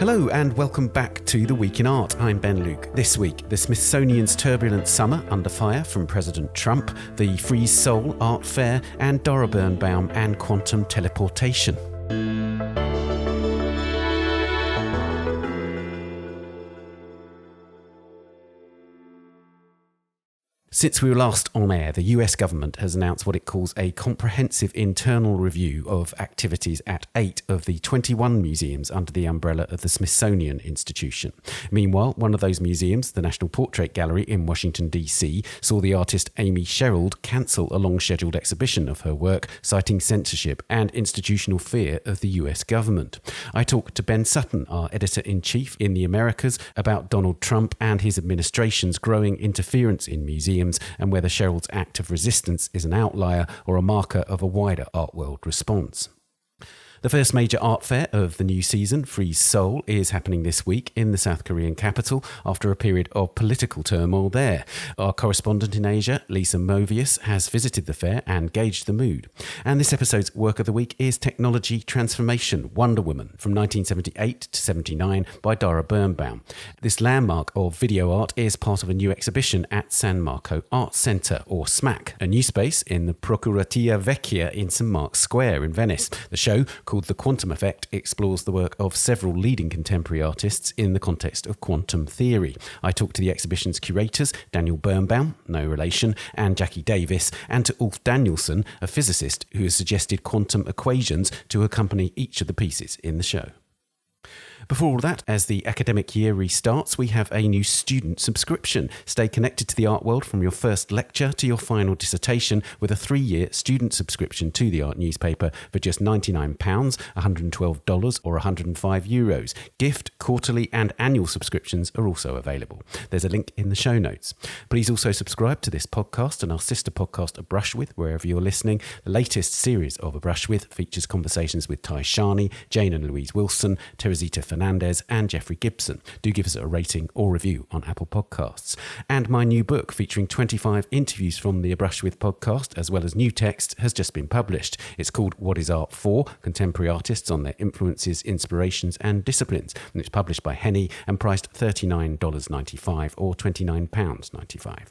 Hello and welcome back to The Week in Art. I'm Ben Luke. This week, the Smithsonian's turbulent summer under fire from President Trump, the Frieze Seoul art fair, and Dara Birnbaum and Quantum teleportation. Since we were last on air, the US government has announced what it calls a comprehensive internal review of activities at 8 of the 21 museums under the umbrella of the Smithsonian Institution. Meanwhile, one of those museums, the National Portrait Gallery in Washington, D.C., saw the artist Amy Sherald cancel a long-scheduled exhibition of her work, citing censorship and institutional fear of the US government. I talked to Ben Sutton, our editor-in-chief in the Americas, about Donald Trump and his administration's growing interference in museums, and whether Sherald's act of resistance is an outlier or a marker of a wider art world response. The first major art fair of the new season, Frieze Seoul, is happening this week in the South Korean capital after a period of political turmoil there. Our correspondent in Asia, Lisa Movius, has visited the fair and gauged the mood. And this episode's Work of the Week is Technology Transformation, Wonder Woman, from 1978 to 79 by Dara Birnbaum. This landmark of video art is part of a new exhibition at San Marco Art Centre, or SMAC, a new space in the Procuratia Vecchia in St Mark's Square in Venice. The show, called The Quantum Effect, explores the work of several leading contemporary artists in the context of quantum theory. I talked to the exhibition's curators, Daniel Birnbaum, no relation, and Jackie Davis, and to Ulf Danielsson, a physicist who has suggested quantum equations to accompany each of the pieces in the show. Before all that, as the academic year restarts, we have a new student subscription. Stay connected to the art world from your first lecture to your final dissertation with a 3-year student subscription to the art newspaper for just £99, $112 or €105. Gift, quarterly and annual subscriptions are also available. There's a link in the show notes. Please also subscribe to this podcast and our sister podcast, A Brush With, wherever you're listening. The latest series of A Brush With features conversations with Ty Sharney, Jane and Louise Wilson, Teresita Fernandez and Jeffrey Gibson. Do give us a rating or review on Apple Podcasts. And my new book featuring 25 interviews from the A Brush With podcast, as well as new text, has just been published. It's called What is Art For? Contemporary Artists on Their Influences, Inspirations and Disciplines. And it's published by Henny and priced $39.95 or £29.95.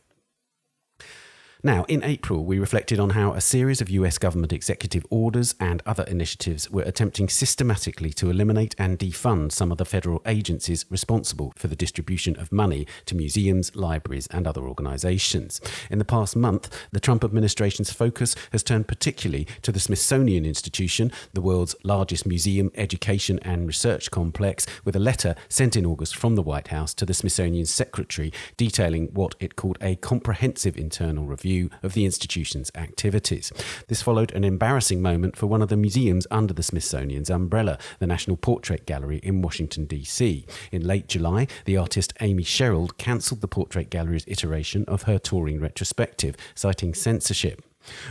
Now, in April, we reflected on how a series of US government executive orders and other initiatives were attempting systematically to eliminate and defund some of the federal agencies responsible for the distribution of money to museums, libraries, and other organisations. In the past month, the Trump administration's focus has turned particularly to the Smithsonian Institution, the world's largest museum, education, and research complex, with a letter sent in August from the White House to the Smithsonian Secretary detailing what it called a comprehensive internal review of the institution's activities. This followed an embarrassing moment for one of the museums under the Smithsonian's umbrella, the National Portrait Gallery in Washington, D.C. In late July, the artist Amy Sherald cancelled the Portrait Gallery's iteration of her touring retrospective, citing censorship.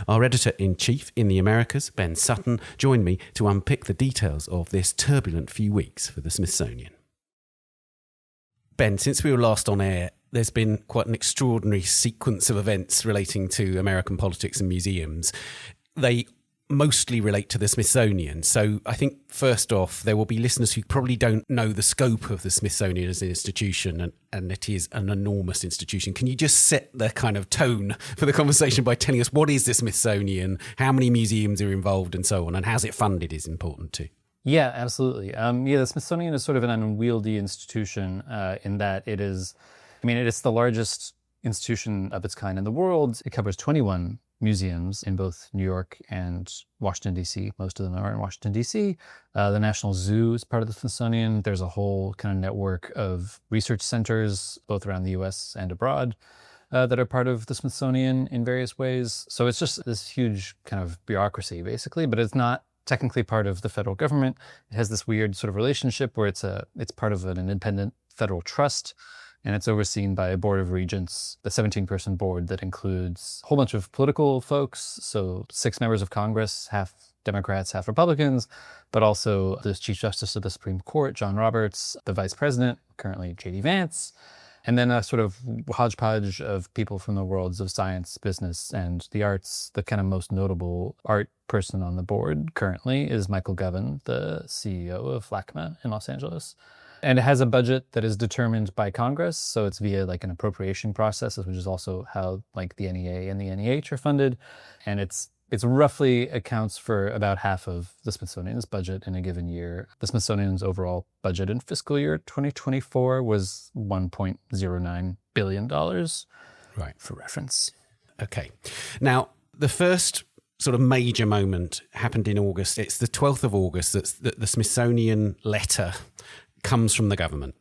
Our editor-in-chief in the Americas, Ben Sutton, joined me to unpick the details of this turbulent few weeks for the Smithsonian. Ben, since we were last on air, there's been quite an extraordinary sequence of events relating to American politics and museums. They mostly relate to the Smithsonian. So I think, first off, there will be listeners who probably don't know the scope of the Smithsonian as an institution, and it is an enormous institution. Can you just set the kind of tone for the conversation by telling us what is the Smithsonian, how many museums are involved and so on, and how's it funded is important too? Yeah, absolutely. The Smithsonian is sort of an unwieldy institution in that it is the largest institution of its kind in the world. It covers 21 museums in both New York and Washington, D.C. Most of them are in Washington, D.C. The National Zoo is part of the Smithsonian. There's a whole kind of network of research centers, both around the U.S. and abroad, that are part of the Smithsonian in various ways. So it's just this huge kind of bureaucracy, basically, but it's not technically part of the federal government. It has this weird sort of relationship where it's part of an independent federal trust, and it's overseen by a board of regents, the 17-person board that includes a whole bunch of political folks, so 6 members of Congress, half Democrats, half Republicans, but also the Chief Justice of the Supreme Court, John Roberts, the Vice President, currently J.D. Vance, and then a sort of hodgepodge of people from the worlds of science, business, and the arts. The kind of most notable art person on the board currently is Michael Govan, the CEO of LACMA in Los Angeles. And it has a budget that is determined by Congress. So it's via like an appropriation process, which is also how like the NEA and the NEH are funded. And it's roughly accounts for about half of the Smithsonian's budget in a given year. The Smithsonian's overall budget in fiscal year 2024 was $1.09 billion. Right. For reference. Okay. Now, the first sort of major moment happened in August. It's the 12th of August that the Smithsonian letter comes from the government.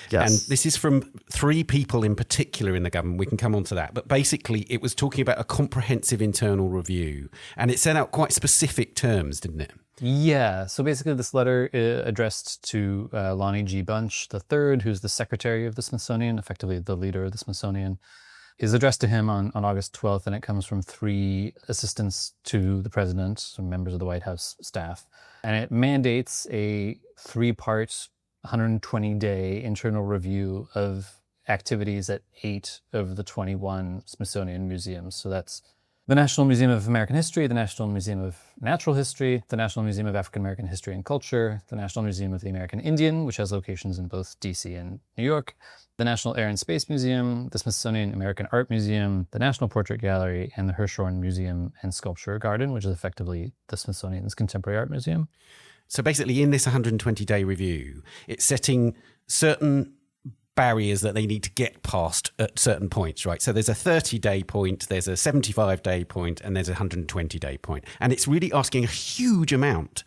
Yes. And this is from three people in particular in the government. We can come on to that. But basically, it was talking about a comprehensive internal review. And it set out quite specific terms, didn't it? Yeah. So basically, this letter addressed to Lonnie G. Bunch III, who's the secretary of the Smithsonian, effectively the leader of the Smithsonian, is addressed to him on August 12th. And it comes from three assistants to the president, some members of the White House staff. And it mandates a 3-part 120-day internal review of activities at 8 of the 21 Smithsonian museums. So that's the National Museum of American History, the National Museum of Natural History, the National Museum of African American History and Culture, the National Museum of the American Indian, which has locations in both DC and New York, the National Air and Space Museum, the Smithsonian American Art Museum, the National Portrait Gallery, and the Hirshhorn Museum and Sculpture Garden, which is effectively the Smithsonian's Contemporary Art Museum. So basically, in this 120-day review, it's setting certain barriers that they need to get past at certain points, right? So there's a 30-day point, there's a 75-day point, and there's a 120-day point. And it's really asking a huge amount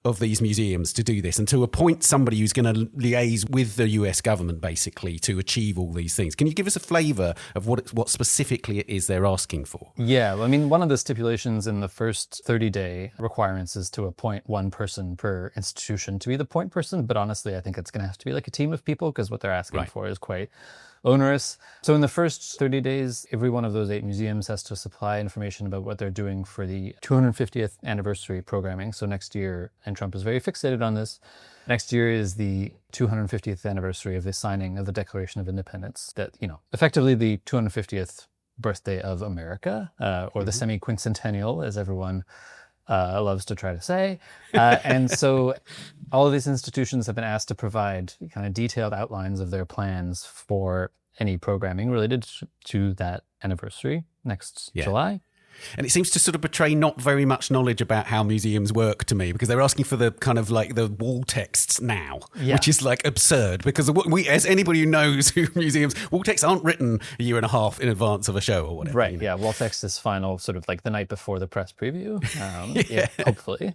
of these museums to do this and to appoint somebody who's going to liaise with the US government, basically, to achieve all these things. Can you give us a flavour of what specifically it is they're asking for? Yeah, well, I mean, one of the stipulations in the first 30-day requirements is to appoint one person per institution to be the point person. But honestly, I think it's going to have to be like a team of people because what they're asking for is quite onerous. So in the first 30 days, every one of those 8 museums has to supply information about what they're doing for the 250th anniversary programming. So next year, and Trump is very fixated on this, next year is the 250th anniversary of the signing of the Declaration of Independence, that, you know, effectively the 250th birthday of America, or the semi-quincentennial, as everyone loves to try to say. And so all of these institutions have been asked to provide kind of detailed outlines of their plans for any programming related to that anniversary next July. And it seems to sort of betray not very much knowledge about how museums work to me, because they're asking for the kind of like the wall texts now, which is like absurd, because as anybody who knows who museums, wall texts aren't written a year and a half in advance of a show or whatever. Right, you know? Yeah, wall text is final sort of like the night before the press preview. Hopefully.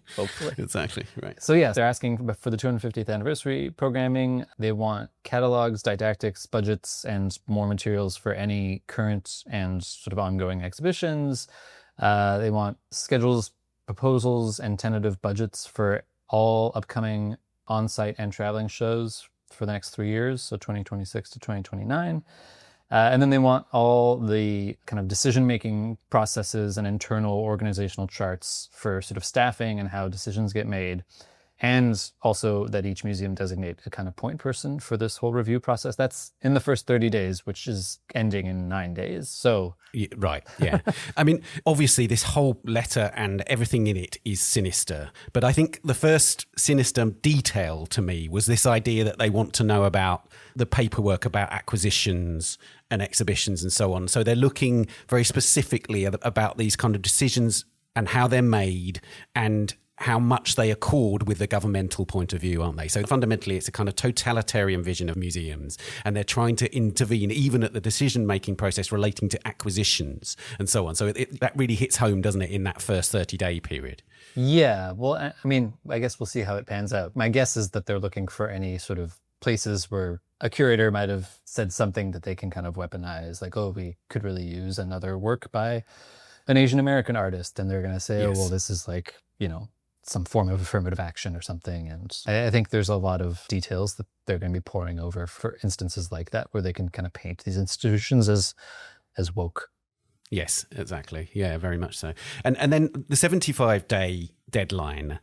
Exactly, right. So yeah, they're asking for the 250th anniversary programming. They want catalogs, didactics, budgets, and more materials for any current and sort of ongoing exhibitions. They want schedules, proposals, and tentative budgets for all upcoming on-site and traveling shows for the next 3 years, so 2026 to 2029. And then they want all the kind of decision-making processes and internal organizational charts for sort of staffing and how decisions get made. And also that each museum designate a kind of point person for this whole review process. That's in the first 30 days, which is ending in 9 days. So right, yeah. I mean, obviously this whole letter and everything in it is sinister. But I think the first sinister detail to me was this idea that they want to know about the paperwork about acquisitions and exhibitions and so on. So they're looking very specifically about these kind of decisions and how they're made and how much they accord with the governmental point of view, aren't they? So fundamentally, it's a kind of totalitarian vision of museums, and they're trying to intervene even at the decision-making process relating to acquisitions and so on. So that really hits home, doesn't it, in that first 30-day period? Yeah, well, I mean, I guess we'll see how it pans out. My guess is that they're looking for any sort of places where a curator might have said something that they can kind of weaponize, like, oh, we could really use another work by an Asian American artist, and they're going to say, oh, well, this is like, you know, some form of affirmative action or something. And I think there's a lot of details that they're going to be poring over for instances like that, where they can kind of paint these institutions as woke. Yes, exactly. Yeah, very much so. And then the 75-day deadline,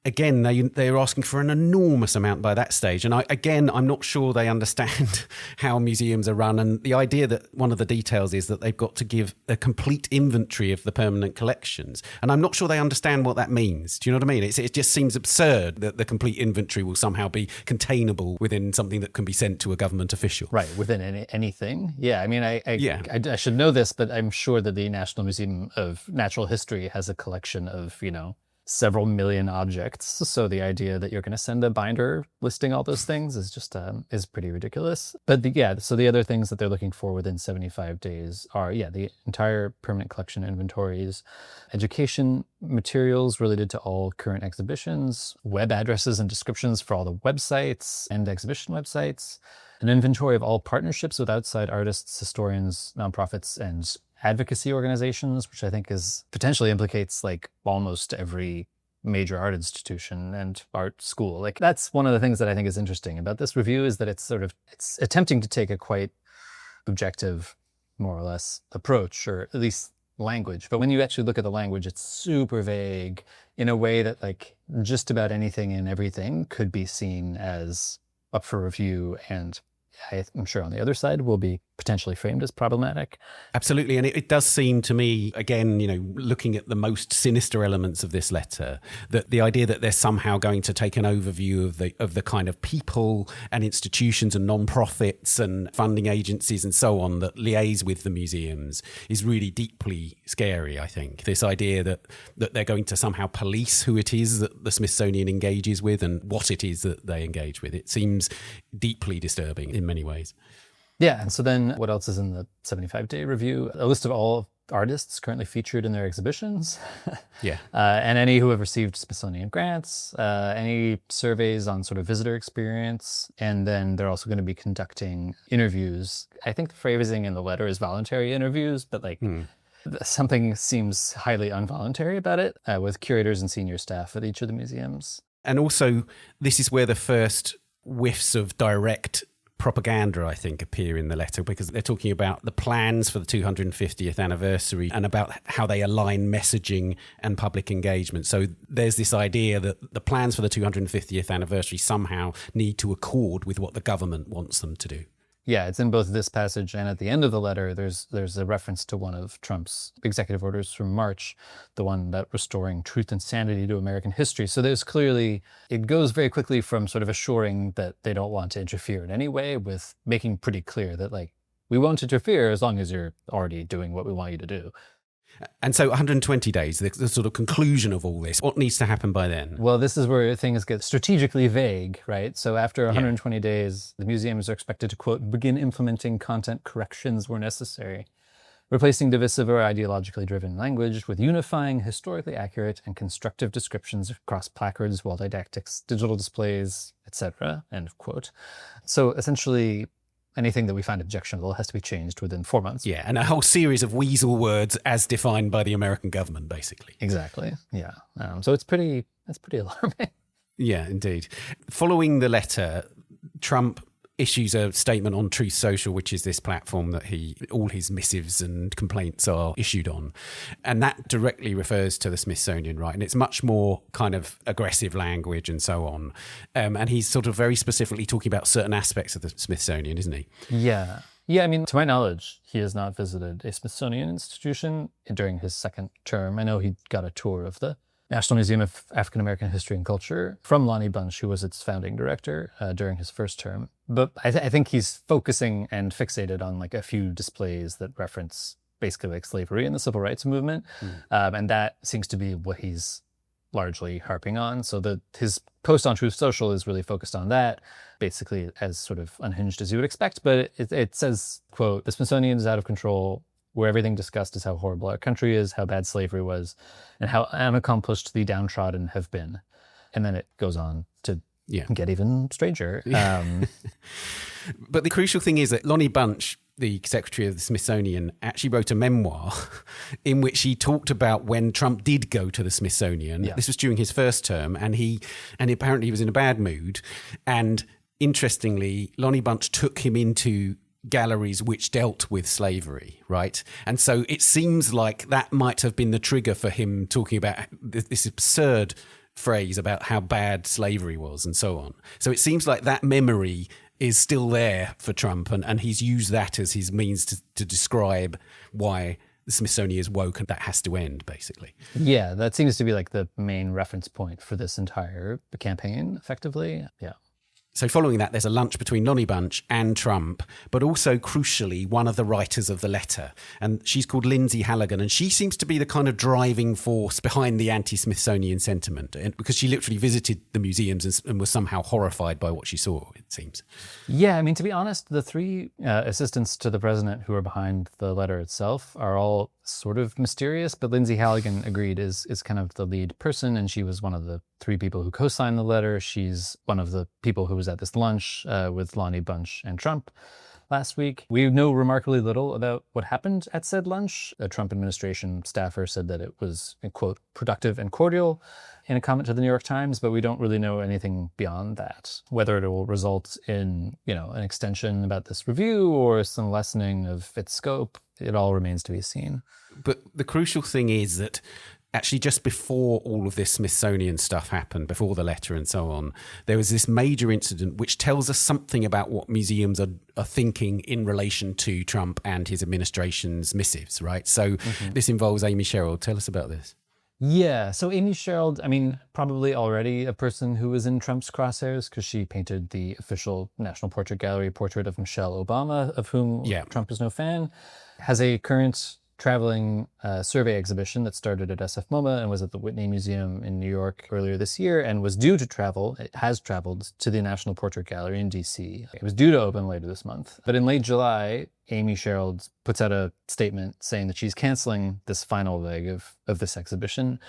again, they're asking for an enormous amount by that stage. And I'm not sure they understand how museums are run. And the idea that one of the details is that they've got to give a complete inventory of the permanent collections. And I'm not sure they understand what that means. Do you know what I mean? It just seems absurd that the complete inventory will somehow be containable within something that can be sent to a government official. Right, within anything. Yeah, I mean, I should know this, but I'm sure that the National Museum of Natural History has a collection of, several million objects. So the idea that you're going to send a binder listing all those things is just is pretty ridiculous. But so the other things that they're looking for within 75 days are, the entire permanent collection inventories, education materials related to all current exhibitions, web addresses and descriptions for all the websites and exhibition websites, an inventory of all partnerships with outside artists, historians, nonprofits, and advocacy organizations, which I think potentially implicates like almost every major art institution and art school. Like that's one of the things that I think is interesting about this review, is that it's attempting to take a quite objective, more or less, approach, or at least language. But when you actually look at the language, it's super vague in a way that like just about anything and everything could be seen as up for review, and I'm sure on the other side will be potentially framed as problematic. Absolutely. And it does seem to me, again, looking at the most sinister elements of this letter, that the idea that they're somehow going to take an overview of the kind of people and institutions and non-profits and funding agencies and so on that liaise with the museums is really deeply scary, I think. This idea that they're going to somehow police who it is that the Smithsonian engages with and what it is that they engage with. It seems deeply disturbing in many ways. Yeah, and so then what else is in the 75-day review? A list of all artists currently featured in their exhibitions. Yeah. And any who have received Smithsonian grants, any surveys on sort of visitor experience. And then they're also going to be conducting interviews. I think the phrasing in the letter is voluntary interviews, but something seems highly involuntary about it, with curators and senior staff at each of the museums. And also, this is where the first whiffs of direct propaganda, I think, appear in the letter, because they're talking about the plans for the 250th anniversary and about how they align messaging and public engagement. So there's this idea that the plans for the 250th anniversary somehow need to accord with what the government wants them to do. Yeah, it's in both this passage and at the end of the letter, there's a reference to one of Trump's executive orders from March, the one that restoring truth and sanity to American history. So it goes very quickly from sort of assuring that they don't want to interfere in any way with making pretty clear that we won't interfere as long as you're already doing what we want you to do. And so 120 days, the sort of conclusion of all this, what needs to happen by then? Well, this is where things get strategically vague, right? So after 120 days, the museums are expected to, quote, begin implementing content corrections where necessary, replacing divisive or ideologically driven language with unifying, historically accurate, and constructive descriptions across placards, wall didactics, digital displays, etc., end of quote. So essentially, anything that we find objectionable has to be changed within 4 months. Yeah, and a whole series of weasel words as defined by the American government, basically. Exactly, yeah. So it's pretty alarming. Yeah, indeed. Following the letter, Trump issues a statement on Truth Social, which is this platform that all his missives and complaints are issued on. And that directly refers to the Smithsonian, right? And it's much more kind of aggressive language and so on. And he's sort of very specifically talking about certain aspects of the Smithsonian, isn't he? Yeah. Yeah, I mean, to my knowledge, he has not visited a Smithsonian institution during his second term. I know he got a tour of the National Museum of African American History and Culture from Lonnie Bunch, who was its founding director during his first term. But I think he's focusing and fixated on a few displays that reference basically slavery and the civil rights movement. And that seems to be what he's largely harping on. So his post on Truth Social is really focused on that, basically as sort of unhinged as you would expect. But it says, quote, "The Smithsonian is out of control, where everything discussed is how horrible our country is, how bad slavery was, and how unaccomplished the downtrodden have been." And then it goes on to get even stranger. But the crucial thing is that Lonnie Bunch, the secretary of the Smithsonian, actually wrote a memoir in which he talked about when Trump did go to the Smithsonian. Yeah. This was during his first term, and apparently he was in a bad mood. And interestingly, Lonnie Bunch took him into galleries which dealt with slavery, right? And so it seems like that might have been the trigger for him talking about this absurd phrase about how bad slavery was and so on. So it seems like that memory is still there for Trump, and he's used that as his means to describe why the Smithsonian is woke and that has to end, basically. Yeah, that seems to be like the main reference point for this entire campaign, effectively. Yeah. So following that, there's a lunch between Lonnie Bunch and Trump, but also, crucially, one of the writers of the letter. And she's called Lindsay Halligan, and she seems to be the kind of driving force behind the anti-Smithsonian sentiment, because she literally visited the museums and was somehow horrified by what she saw, it seems. Yeah, I mean, to be honest, the three assistants to the president who are behind the letter itself are all sort of mysterious, but Lindsay Halligan, agreed, is kind of the lead person, and she was one of the three people who co-signed the letter. She's one of the people who was at this lunch with Lonnie Bunch and Trump last week. We know remarkably little about what happened at said lunch. A Trump administration staffer said that it was, quote, productive and cordial in a comment to the New York Times, but we don't really know anything beyond that. Whether it will result in, an extension about this review or some lessening of its scope, it all remains to be seen. But the crucial thing is that actually just before all of this Smithsonian stuff happened, before the letter and so on, there was this major incident which tells us something about what museums are thinking in relation to Trump and his administration's missives, right? So this involves Amy Sherald. Tell us about this. Yeah, so Amy Sherald, I mean, probably already a person who was in Trump's crosshairs because she painted the official National Portrait Gallery portrait of Michelle Obama, of whom Trump is no fan, has a current traveling survey exhibition that started at SF MoMA and was at the Whitney Museum in New York earlier this year and was due to travel. It has traveled to the National Portrait Gallery in DC. It was due to open later this month. But in late July, Amy Sherald puts out a statement saying that she's canceling this final leg of this exhibition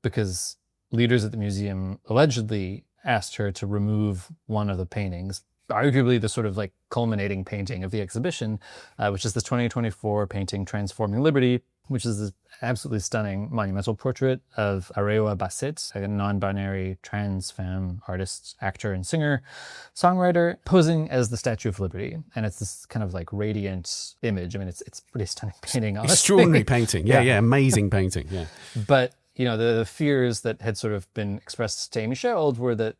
because leaders at the museum allegedly asked her to remove one of the paintings, arguably the sort of like culminating painting of the exhibition, which is this 2024 painting Transforming Liberty, which is this absolutely stunning monumental portrait of Arewa Basit, a non-binary trans femme artist, actor, and singer, songwriter, posing as the Statue of Liberty. And it's this kind of like radiant image. I mean, it's a pretty stunning painting, honestly. Extraordinary painting. Yeah, amazing painting. Yeah. But, the fears that had sort of been expressed to Amy Sherald were that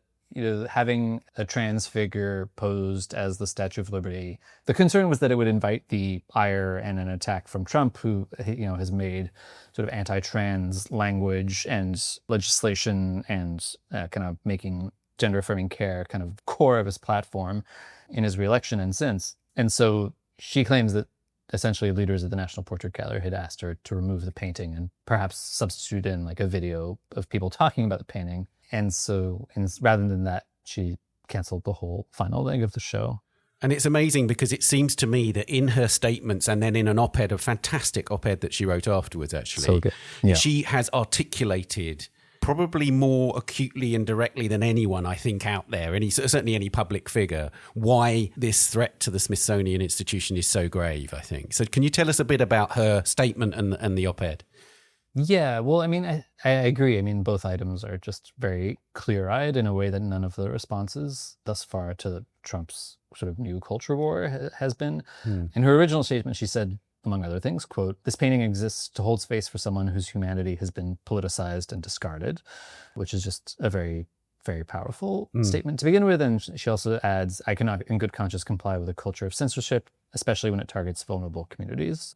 having a trans figure posed as the Statue of Liberty, the concern was that it would invite the ire and an attack from Trump, who, has made sort of anti-trans language and legislation and kind of making gender-affirming care kind of core of his platform in his reelection and since. And so she claims that essentially leaders at the National Portrait Gallery had asked her to remove the painting and perhaps substitute in like a video of people talking about the painting. And so rather than that, she canceled the whole final leg of the show. And it's amazing because it seems to me that in her statements and then in an op-ed, a fantastic op-ed that she wrote afterwards, actually, so good. Yeah. She has articulated probably more acutely and directly than anyone, I think, out there, certainly any public figure, why this threat to the Smithsonian Institution is so grave, I think. So can you tell us a bit about her statement and the op-ed? Yeah, well, I mean, I agree. I mean, both items are just very clear-eyed in a way that none of the responses thus far to Trump's sort of new culture war has been. In her original statement, she said, among other things, quote, "This painting exists to hold space for someone whose humanity has been politicized and discarded," which is just a very, very powerful statement to begin with. And she also adds, "I cannot in good conscience comply with a culture of censorship, especially when it targets vulnerable communities."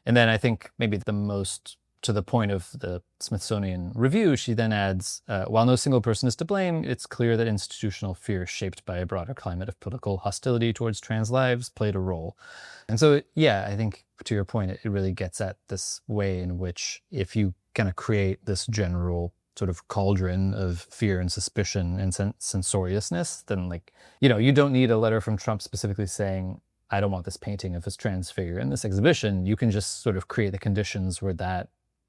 And then I think maybe the most to the point of the Smithsonian review, she then adds, "While no single person is to blame, it's clear that institutional fear shaped by a broader climate of political hostility towards trans lives played a role." And so, yeah, I think to your point, it really gets at this way in which if you kind of create this general sort of cauldron of fear and suspicion and censoriousness, then you don't need a letter from Trump specifically saying, "I don't want this painting of his trans figure in this exhibition." You can just sort of create the conditions where that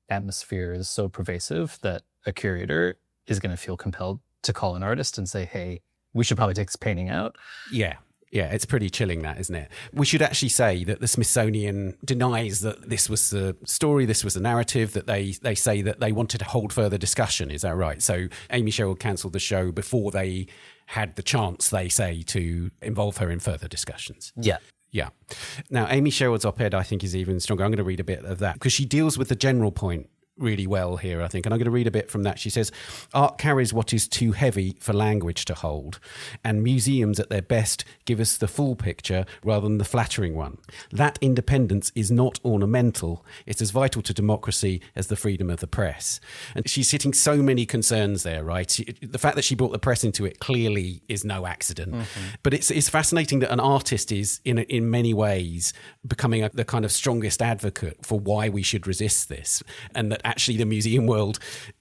atmosphere is so pervasive that a curator is going to feel compelled to call an artist and say, "Hey, we should probably take this painting out." Yeah, it's pretty chilling, that, isn't it? We should actually say that the Smithsonian denies that this was the story, this was the narrative, that they say that they wanted to hold further discussion. Is that right? So Amy Sherald cancelled the show before they had the chance, they say, to involve her in further discussions. Yeah. Now, Amy Sherald's op-ed, I think, is even stronger. I'm going to read a bit of that because she deals with the general point really well here, I think. And I'm going to read a bit from that. She says, art carries what is too heavy for language to hold, and museums at their best give us the full picture rather than the flattering one. That independence is not ornamental. It's as vital to democracy as the freedom of the press. And she's hitting so many concerns there, right? The fact that she brought the press into it clearly is no accident. But it's fascinating that an artist is, in many ways, becoming the kind of strongest advocate for why we should resist this, and that actually the museum world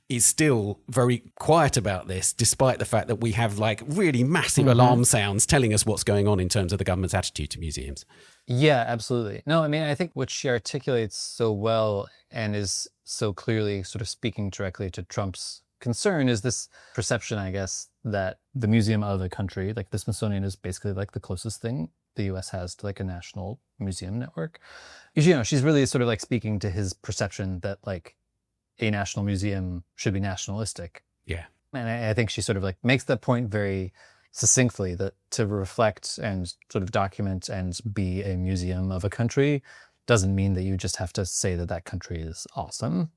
is still very quiet about this, despite the fact that we have like really massive alarm sounds telling us what's going on in terms of the government's attitude to museums. Yeah, absolutely. No, I mean, I think what she articulates so well and is so clearly sort of speaking directly to Trump's concern is this perception, I guess, that the museum of a country, like the Smithsonian, is basically like the closest thing the US has to like a national museum network. You know, she's really sort of like speaking to his perception that like a national museum should be nationalistic. Yeah. And I think she sort of like makes that point very succinctly, that to reflect and sort of document and be a museum of a country doesn't mean that you just have to say that that country is awesome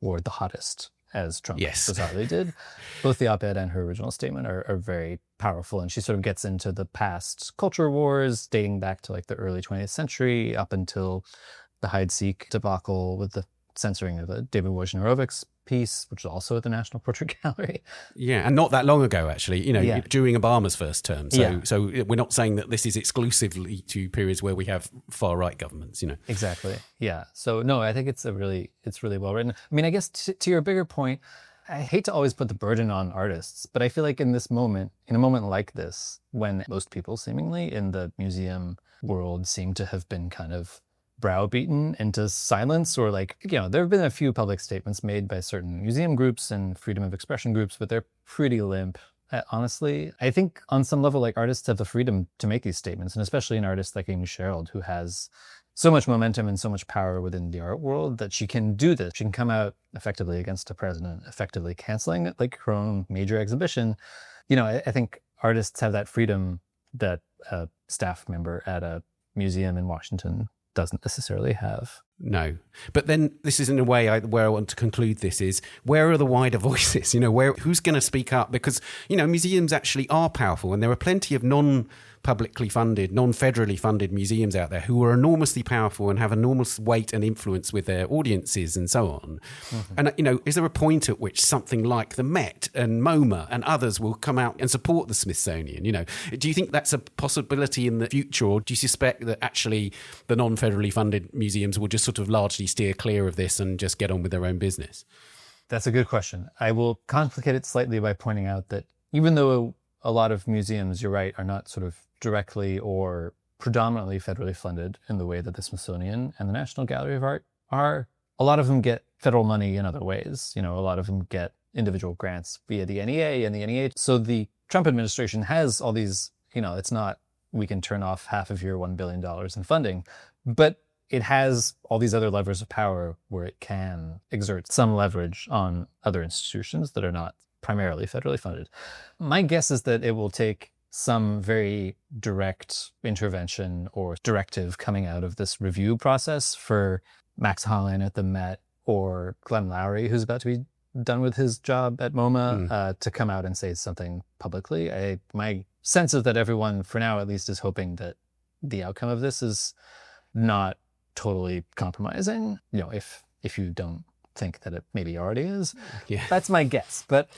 or the hottest, as Trump bizarrely did. Both the op-ed and her original statement are very powerful. And she sort of gets into the past culture wars dating back to like the early 20th century up until the hide-seek debacle with the censoring of a David Wojnarowicz's piece, which is also at the National Portrait Gallery. Yeah, and not that long ago, actually, you know, during Obama's first term. So we're not saying that this is exclusively to periods where we have far-right governments, you know. Exactly. Yeah. So no, I think it's really well written. I mean, I guess to your bigger point, I hate to always put the burden on artists, but I feel like in this moment, in a moment like this, when most people seemingly in the museum world seem to have been kind of browbeaten into silence, or like, you know, there have been a few public statements made by certain museum groups and freedom of expression groups, but they're pretty limp. Honestly, I think on some level, like artists have the freedom to make these statements, and especially an artist like Amy Sherald, who has so much momentum and so much power within the art world that she can do this. She can come out effectively against a president, effectively canceling like her own major exhibition. You know, I think artists have that freedom that a staff member at a museum in Washington doesn't necessarily have. No. But then this is in a way where I want to conclude this is, where are the wider voices? You know, who's going to speak up? Because, you know, museums actually are powerful, and there are plenty of non-publicly funded, non-federally funded museums out there who are enormously powerful and have enormous weight and influence with their audiences and so on. And, you know, is there a point at which something like the Met and MoMA and others will come out and support the Smithsonian? You know, do you think that's a possibility in the future, or do you suspect that actually the non-federally funded museums will just sort of largely steer clear of this and just get on with their own business? That's a good question. I will complicate it slightly by pointing out that even though a lot of museums, you're right, are not sort of directly or predominantly federally funded in the way that the Smithsonian and the National Gallery of Art are, a lot of them get federal money in other ways. You know, a lot of them get individual grants via the NEA and the NEA. So the Trump administration has all these, you know, it's not, we can turn off half of your $1 billion in funding, but it has all these other levers of power where it can exert some leverage on other institutions that are not primarily federally funded. My guess is that it will take some very direct intervention or directive coming out of this review process for Max Hollein at the Met or Glenn Lowry, who's about to be done with his job at MoMA, to come out and say something publicly. My sense is that everyone, for now at least, is hoping that the outcome of this is not totally compromising. You know, if you don't think that it maybe already is. Yeah. That's my guess. But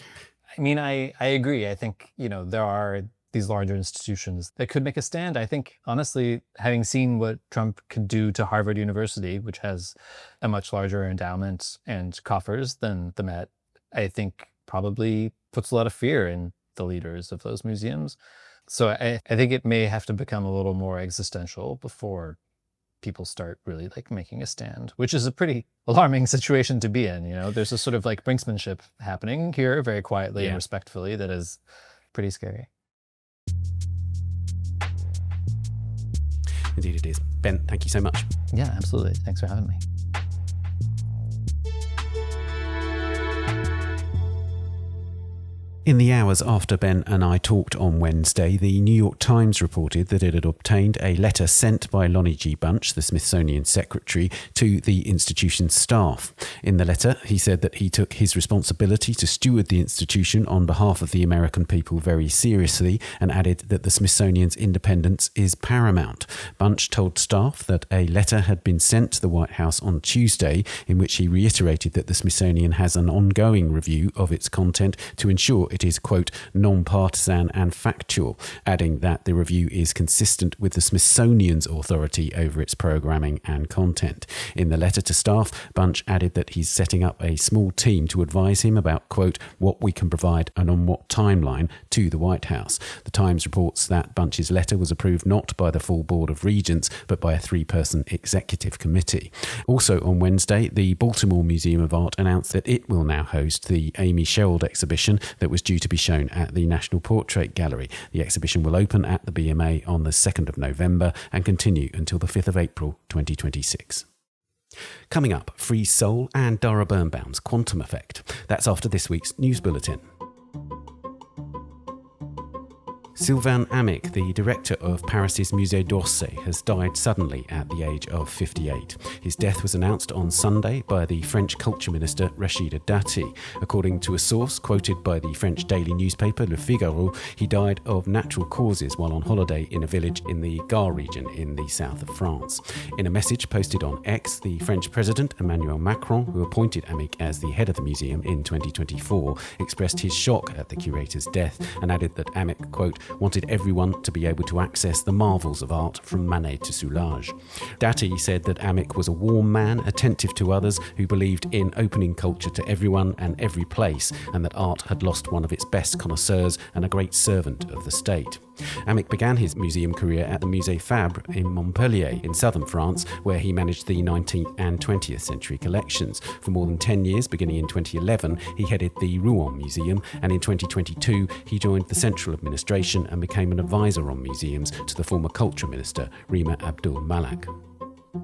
I mean, I agree. I think, you know, there are these larger institutions that could make a stand. I think, honestly, having seen what Trump could do to Harvard University, which has a much larger endowment and coffers than the Met, I think probably puts a lot of fear in the leaders of those museums. So I think it may have to become a little more existential before people start really like making a stand, which is a pretty alarming situation to be in. You know, there's a sort of like brinksmanship happening here very quietly and respectfully that is pretty scary. Indeed it is. Ben, thank you so much. Yeah, absolutely. Thanks for having me. In the hours after Ben and I talked on Wednesday, the New York Times reported that it had obtained a letter sent by Lonnie G. Bunch, the Smithsonian secretary, to the institution's staff. In the letter, he said that he took his responsibility to steward the institution on behalf of the American people very seriously, and added that the Smithsonian's independence is paramount. Bunch told staff that a letter had been sent to the White House on Tuesday, in which he reiterated that the Smithsonian has an ongoing review of its content to ensure it is, quote, non-partisan and factual, adding that the review is consistent with the Smithsonian's authority over its programming and content. In the letter to staff, Bunch added that he's setting up a small team to advise him about, quote, what we can provide and on what timeline to the White House. The Times reports that Bunch's letter was approved not by the full Board of Regents, but by a 3-person executive committee. Also on Wednesday, the Baltimore Museum of Art announced that it will now host the Amy Sherald exhibition that was due to be shown at the National Portrait Gallery. The exhibition will open at the BMA on the 2nd of November and continue until the 5th of April 2026. Coming up, Frieze Seoul and Dara Birnbaum's Quantum Effect. That's after this week's news bulletin. Sylvain Amick, the director of Paris's Musée d'Orsay, has died suddenly at the age of 58. His death was announced on Sunday by the French culture minister Rachida Dati. According to a source quoted by the French daily newspaper Le Figaro, he died of natural causes while on holiday in a village in the Gard region in the south of France. In a message posted on X, the French president Emmanuel Macron, who appointed Amick as the head of the museum in 2024, expressed his shock at the curator's death and added that Amick, quote, wanted everyone to be able to access the marvels of art from Manet to Soulages. Dati said that Amick was a warm man, attentive to others, who believed in opening culture to everyone and every place, and that art had lost one of its best connoisseurs and a great servant of the state. Amick began his museum career at the Musée Fabre in Montpellier in southern France, where he managed the 19th and 20th century collections. For more than 10 years, beginning in 2011, he headed the Rouen Museum, and in 2022 he joined the central administration and became an advisor on museums to the former culture minister Rima Abdul Malak.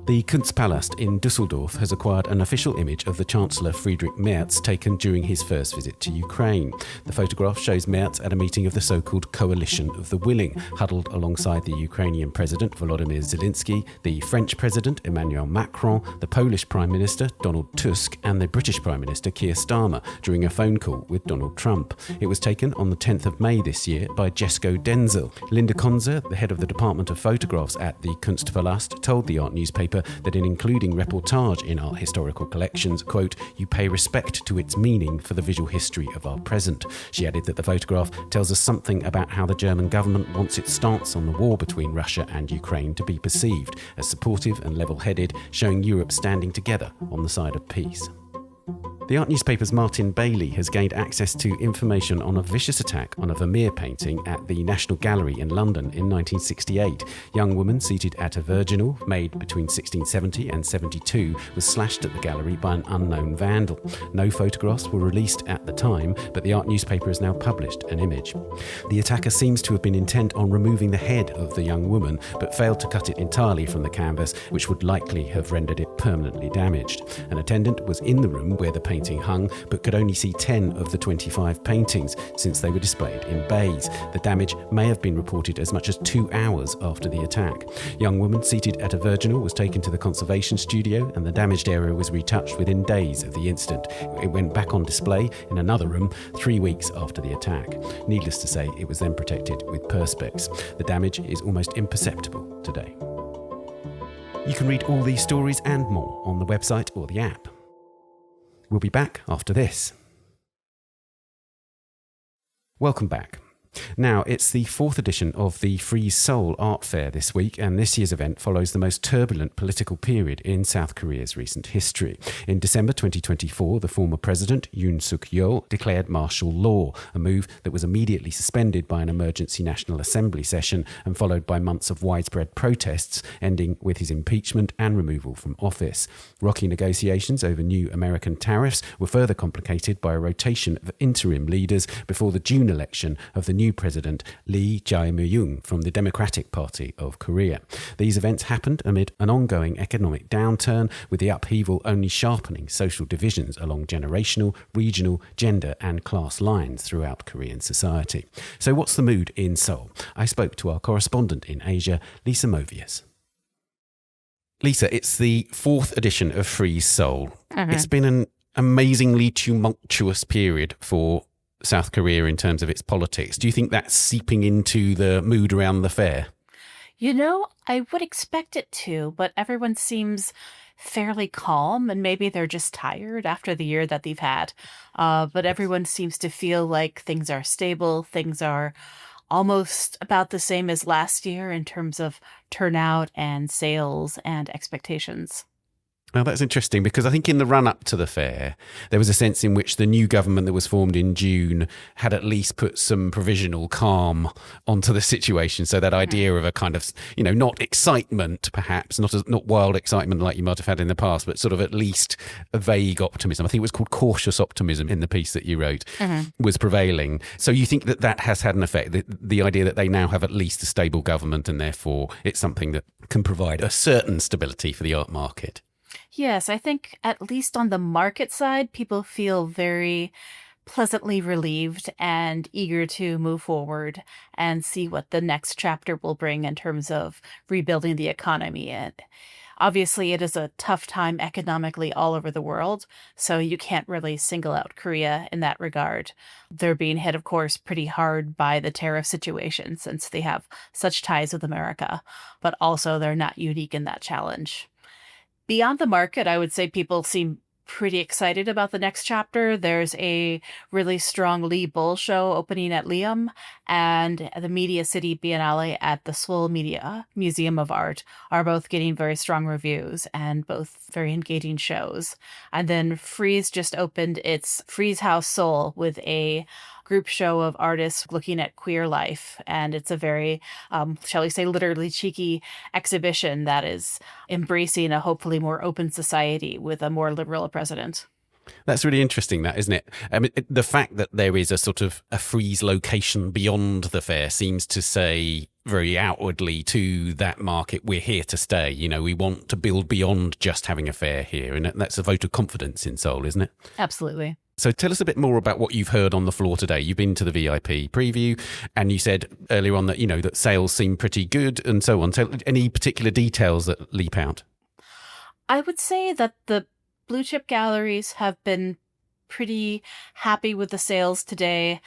The Kunstpalast in Dusseldorf has acquired an official image of the Chancellor Friedrich Merz taken during his first visit to Ukraine. The photograph shows Merz at a meeting of the so-called Coalition of the Willing, huddled alongside the Ukrainian President Volodymyr Zelensky, the French President Emmanuel Macron, the Polish Prime Minister Donald Tusk, and the British Prime Minister Keir Starmer during a phone call with Donald Trump. It was taken on the 10th of May this year by Jesko Denzel. Linda Konzer, the head of the Department of Photographs at the Kunstpalast, told the art newspaper that in including reportage in art historical collections, quote, you pay respect to its meaning for the visual history of our present. She added that the photograph tells us something about how the German government wants its stance on the war between Russia and Ukraine to be perceived as supportive and level-headed, showing Europe standing together on the side of peace. The art newspaper's Martin Bailey has gained access to information on a vicious attack on a Vermeer painting at the National Gallery in London in 1968. Young woman seated at a virginal, made between 1670 and 72, was slashed at the gallery by an unknown vandal. No photographs were released at the time, but the art newspaper has now published an image. The attacker seems to have been intent on removing the head of the young woman, but failed to cut it entirely from the canvas, which would likely have rendered it permanently damaged. An attendant was in the room where the painting hung, but could only see 10 of the 25 paintings, since they were displayed in bays. The damage may have been reported as much as 2 hours after the attack. Young woman seated at a virginal was taken to the conservation studio, and the damaged area was retouched within days of the incident. It went back on display in another room 3 weeks after the attack. Needless to say, it was then protected with perspex. The damage is almost imperceptible today. You can read all these stories and more on the website or the app. We'll be back after this. Welcome back. Now, it's the 4th edition of the Frieze Seoul Art Fair this week, and this year's event follows the most turbulent political period in South Korea's recent history. In December 2024, the former president, Yoon Suk-yeol, declared martial law, a move that was immediately suspended by an emergency National Assembly session and followed by months of widespread protests, ending with his impeachment and removal from office. Rocky negotiations over new American tariffs were further complicated by a rotation of interim leaders before the June election of the new new president Lee Jae-myung from the Democratic Party of Korea. These events happened amid an ongoing economic downturn, with the upheaval only sharpening social divisions along generational, regional, gender and class lines throughout Korean society. So what's the mood in Seoul? I spoke to our correspondent in Asia, Lisa Movius. Lisa, it's the 4th edition of Frieze Seoul. Mm-hmm. It's been an amazingly tumultuous period for South Korea in terms of its politics. Do you think that's seeping into the mood around the fair? You know, I would expect it to, but everyone seems fairly calm, and maybe they're just tired after the year that they've had. But everyone seems to feel like things are stable, things are almost about the same as last year in terms of turnout and sales and expectations. Well, that's interesting, because I think in the run-up to the fair, there was a sense in which the new government that was formed in June had at least put some provisional calm onto the situation. So that idea of a kind of, not excitement, perhaps, not wild excitement like you might have had in the past, but sort of at least a vague optimism. I think it was called cautious optimism in the piece that you wrote, was prevailing. So you think that has had an effect, the idea that they now have at least a stable government, and therefore it's something that can provide a certain stability for the art market? Yes, I think at least on the market side, people feel very pleasantly relieved and eager to move forward and see what the next chapter will bring in terms of rebuilding the economy. And obviously, it is a tough time economically all over the world, so you can't really single out Korea in that regard. They're being hit, of course, pretty hard by the tariff situation since they have such ties with America, but also they're not unique in that challenge. Beyond the market, I would say people seem pretty excited about the next chapter. There's a really strong Lee Bull show opening at Liam, and the Media City Biennale at the Seoul Media Museum of Art are both getting very strong reviews and both very engaging shows. And then Frieze just opened its Frieze House Seoul with a group show of artists looking at queer life. And it's a very, shall we say, literally cheeky exhibition that is embracing a hopefully more open society with a more liberal president. That's really interesting, that, isn't it? I mean, the fact that there is a sort of a Frieze location beyond the fair seems to say very outwardly to that market, we're here to stay. We want to build beyond just having a fair here. And that's a vote of confidence in Seoul, isn't it? Absolutely. So tell us a bit more about what you've heard on the floor today. You've been to the VIP preview, and you said earlier on that, that sales seem pretty good and so on. So any particular details that leap out? I would say that the blue chip galleries have been pretty happy with the sales today.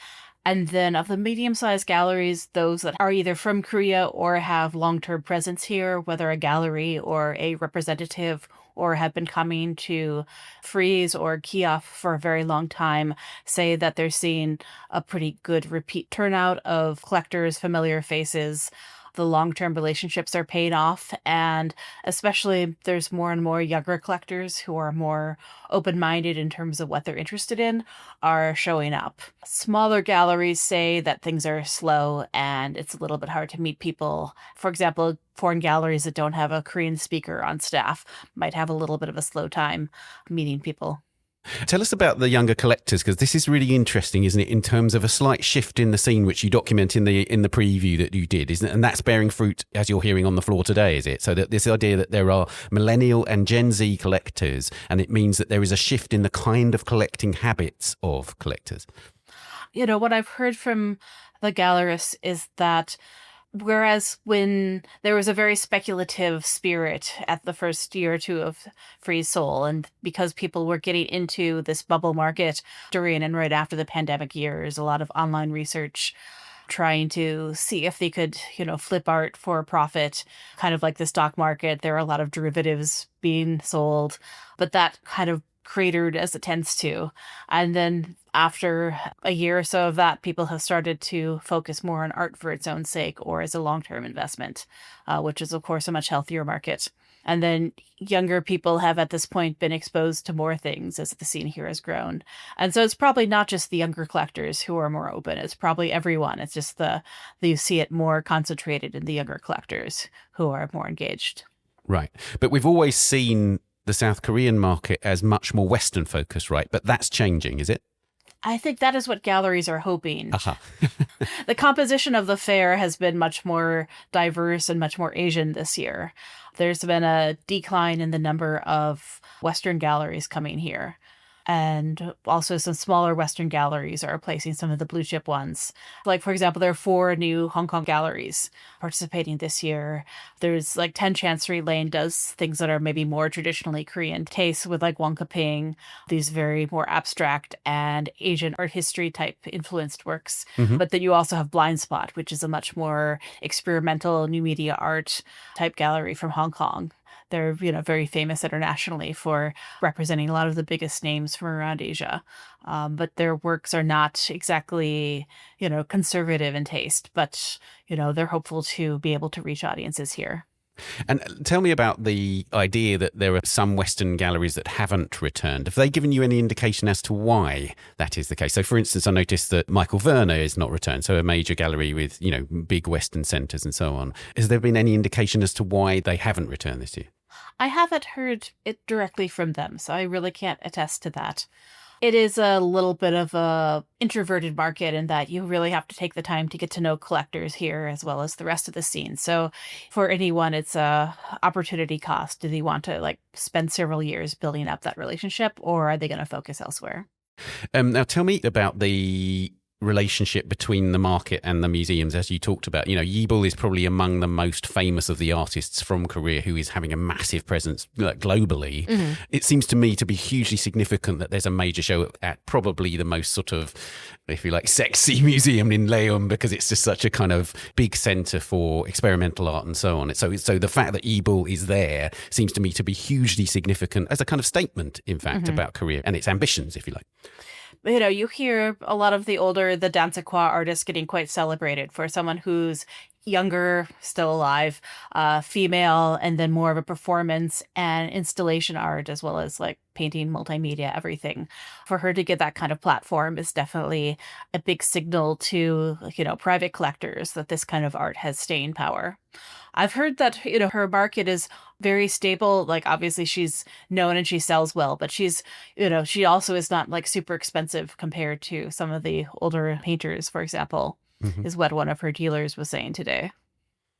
And then of the medium-sized galleries, those that are either from Korea or have long-term presence here, whether a gallery or a representative or have been coming to Frieze or Kiev for a very long time, say that they're seeing a pretty good repeat turnout of collectors, familiar faces. The long-term relationships are paying off, and especially there's more and more younger collectors who are more open-minded in terms of what they're interested in are showing up. Smaller galleries say that things are slow and it's a little bit hard to meet people. For example, foreign galleries that don't have a Korean speaker on staff might have a little bit of a slow time meeting people. Tell us about the younger collectors, because this is really interesting, isn't it, in terms of a slight shift in the scene, which you document in the preview that you did, isn't it? And that's bearing fruit, as you're hearing on the floor today, is it? So that this idea that there are millennial and Gen Z collectors, and it means that there is a shift in the kind of collecting habits of collectors. What I've heard from the gallerists is that whereas when there was a very speculative spirit at the first year or two of Frieze Seoul, and because people were getting into this bubble market during and right after the pandemic years, a lot of online research trying to see if they could, flip art for a profit, kind of like the stock market. There are a lot of derivatives being sold, but that kind of cratered as it tends to. And then after a year or so of that, people have started to focus more on art for its own sake or as a long-term investment, which is, of course, a much healthier market. And then younger people have at this point been exposed to more things as the scene here has grown. And so it's probably not just the younger collectors who are more open. It's probably everyone. It's just you see it more concentrated in the younger collectors who are more engaged. Right. But we've always seen the South Korean market as much more Western focused, right? But that's changing, is it? I think that is what galleries are hoping. Aha. The composition of the fair has been much more diverse and much more Asian this year. There's been a decline in the number of Western galleries coming here. And also some smaller Western galleries are replacing some of the blue chip ones. Like, for example, there are 4 new Hong Kong galleries participating this year. There's like 10 Chancery Lane does things that are maybe more traditionally Korean tastes with like Wong Ka-ping, these very more abstract and Asian art history type influenced works. But then you also have Blind Spot, which is a much more experimental new media art type gallery from Hong Kong. They're, very famous internationally for representing a lot of the biggest names from around Asia. But their works are not exactly, conservative in taste, but, they're hopeful to be able to reach audiences here. And tell me about the idea that there are some Western galleries that haven't returned. Have they given you any indication as to why that is the case? So, for instance, I noticed that Michael Werner is not returned, so a major gallery with, big Western centres and so on. Has there been any indication as to why they haven't returned this year? I haven't heard it directly from them, so I really can't attest to that. It is a little bit of a introverted market in that you really have to take the time to get to know collectors here as well as the rest of the scene. So for anyone, it's a opportunity cost. Do they want to spend several years building up that relationship, or are they going to focus elsewhere? Now tell me about the relationship between the market and the museums, as you talked about. Yibul is probably among the most famous of the artists from Korea who is having a massive presence globally. It seems to me to be hugely significant that there's a major show at probably the most sort of, if you like, sexy museum in Leon, because it's just such a kind of big centre for experimental art and so on. So the fact that Yibul is there seems to me to be hugely significant as a kind of statement, in fact, about Korea and its ambitions, if you like. You hear a lot of the Dansakwa artists getting quite celebrated for someone who's younger, still alive, female, and then more of a performance and installation art, as well as painting, multimedia, everything. For her to get that kind of platform is definitely a big signal to, private collectors that this kind of art has staying power. I've heard that, her market is very stable. Obviously she's known and she sells well, but she's, she also is not super expensive compared to some of the older painters, for example, is what one of her dealers was saying today.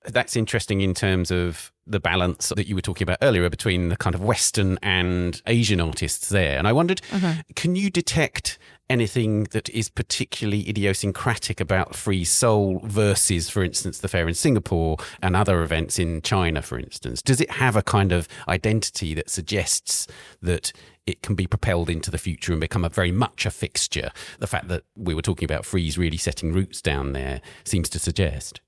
That's interesting in terms of the balance that you were talking about earlier between the kind of Western and Asian artists there. And I wondered, can you detect anything that is particularly idiosyncratic about Frieze Seoul versus, for instance, the fair in Singapore and other events in China, for instance? Does it have a kind of identity that suggests that it can be propelled into the future and become very much a fixture? The fact that we were talking about Frieze really setting roots down there seems to suggest.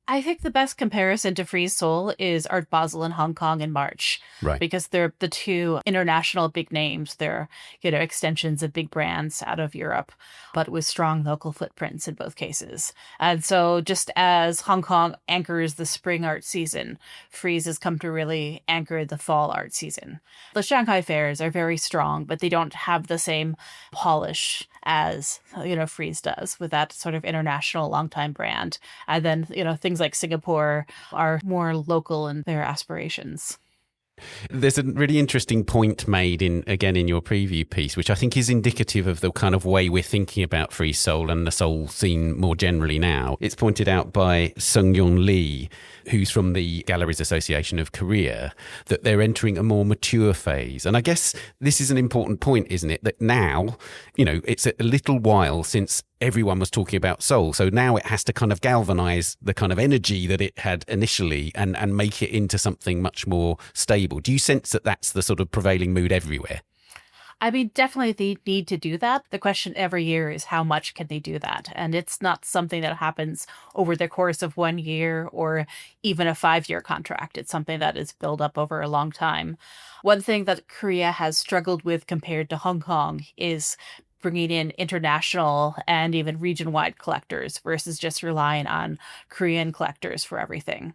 I think the best comparison to Frieze Seoul is Art Basel in Hong Kong in March. Right. Because they're the 2 international big names. They're, extensions of big brands out of Europe, but with strong local footprints in both cases. And so just as Hong Kong anchors the spring art season, Frieze has come to really anchor the fall art season. The Shanghai fairs are very strong, but they don't have the same polish as, Frieze does with that sort of international longtime brand. And then, things like Singapore are more local in their aspirations. There's a really interesting point made in your preview piece, which I think is indicative of the kind of way we're thinking about Frieze Seoul and the Seoul scene more generally now. It's pointed out by Sung-Yong Lee, who's from the Galleries Association of Korea, that they're entering a more mature phase. And I guess this is an important point, isn't it? That now, it's a little while since everyone was talking about Seoul. So now it has to kind of galvanize the kind of energy that it had initially and make it into something much more stable. Do you sense that that's the sort of prevailing mood everywhere? I mean, definitely they need to do that. The question every year is how much can they do that? And it's not something that happens over the course of 1 year or even a 5-year contract. It's something that is built up over a long time. One thing that Korea has struggled with compared to Hong Kong is bringing in international and even region-wide collectors versus just relying on Korean collectors for everything.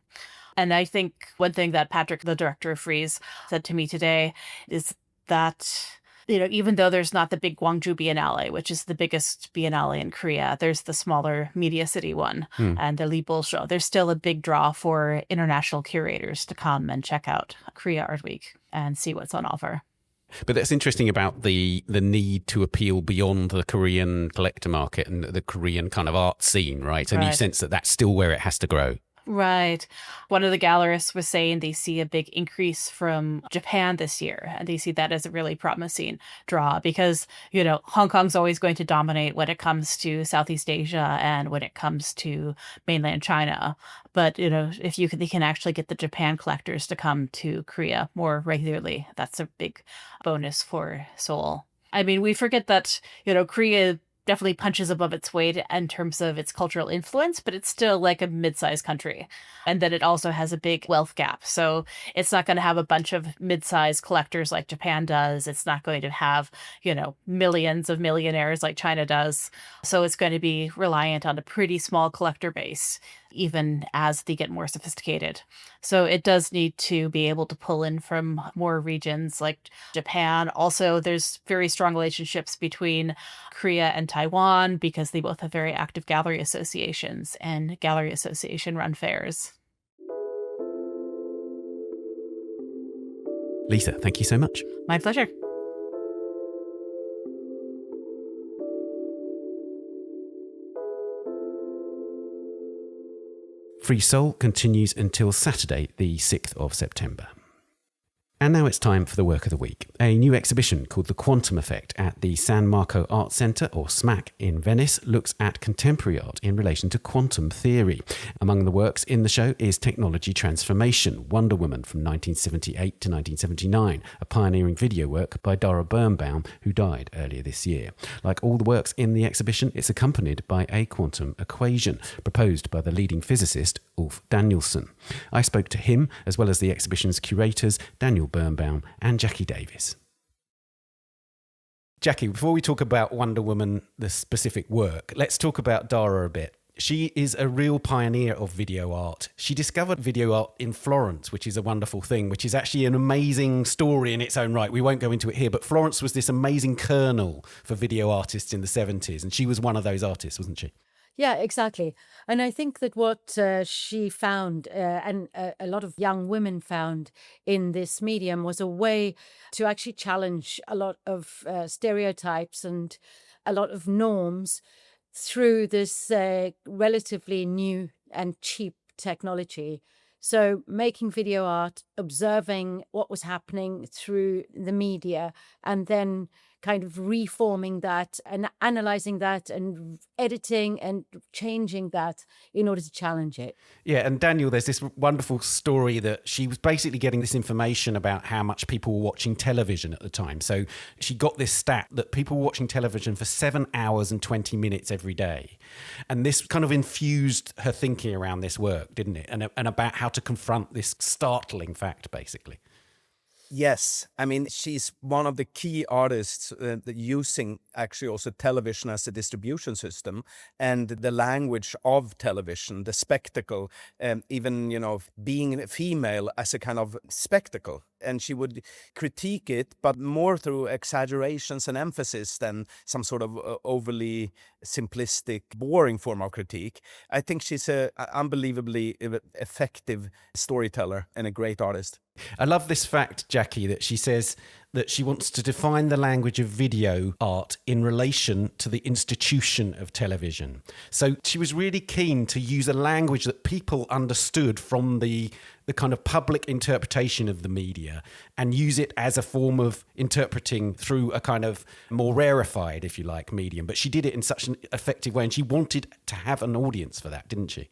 And I think one thing that Patrick, the director of Frieze, said to me today is that, even though there's not the big Gwangju Biennale, which is the biggest biennale in Korea, there's the smaller Media City one and the Libul show. There's still a big draw for international curators to come and check out Korea Art Week and see what's on offer. But that's interesting about the need to appeal beyond the Korean collector market and the Korean kind of art scene, right? And you Right. sense that that's still where it has to grow. Right. One of the gallerists was saying they see a big increase from Japan this year, and they see that as a really promising draw because, Hong Kong's always going to dominate when it comes to Southeast Asia and when it comes to mainland China. But, if they can actually get the Japan collectors to come to Korea more regularly, that's a big bonus for Seoul. I mean, we forget that, Korea definitely punches above its weight in terms of its cultural influence, but it's still like a mid-sized country. And that it also has a big wealth gap. So it's not going to have a bunch of mid-sized collectors like Japan does. It's not going to have, millions of millionaires like China does. So it's going to be reliant on a pretty small collector base, even as they get more sophisticated. So it does need to be able to pull in from more regions like Japan. Also, there's very strong relationships between Korea and Taiwan because they both have very active gallery associations and gallery association run fairs. Lisa, thank you so much. My pleasure. Frieze Seoul continues until Saturday, the 6th of September. And now it's time for the work of the week. A new exhibition called The Quantum Effect at the San Marco Art Centre, or SMAC, in Venice, looks at contemporary art in relation to quantum theory. Among the works in the show is Technology Transformation, Wonder Woman from 1978 to 1979, a pioneering video work by Dara Birnbaum, who died earlier this year. Like all the works in the exhibition, it's accompanied by a quantum equation proposed by the leading physicist Ulf Danielsson. I spoke to him, as well as the exhibition's curators, Daniel Birnbaum and Jackie Davis. Jackie, before we talk about Wonder Woman, the specific work, let's talk about Dara a bit. She is a real pioneer of video art. She discovered video art in Florence, which is a wonderful thing, which is actually an amazing story in its own right. We won't go into it here, but Florence was this amazing kernel for video artists in the 70s, and she was one of those artists, wasn't she? Yeah, exactly. And I think that what she found, and a lot of young women found in this medium, was a way to actually challenge a lot of stereotypes and a lot of norms through this relatively new and cheap technology. So making video art, observing what was happening through the media, and then kind of reforming that and analyzing that and editing and changing that in order to challenge it. Yeah, and Daniel, there's this wonderful story that she was basically getting this information about how much people were watching television at the time. So she got this stat that people were watching television for 7 hours and 20 minutes every day. And this kind of infused her thinking around this work, didn't it? And about how to confront this startling fact, basically. Yes, I mean, she's one of the key artists that using actually also television as a distribution system and the language of television, the spectacle, even, being a female as a kind of spectacle. And she would critique it, but more through exaggerations and emphasis than some sort of overly simplistic, boring form of critique. I think she's an unbelievably effective storyteller and a great artist. I love this fact, Jackie, that she says that she wants to define the language of video art in relation to the institution of television. So she was really keen to use a language that people understood from the kind of public interpretation of the media and use it as a form of interpreting through a kind of more rarefied, if you like, medium. But she did it in such an effective way, and she wanted to have an audience for that, didn't she?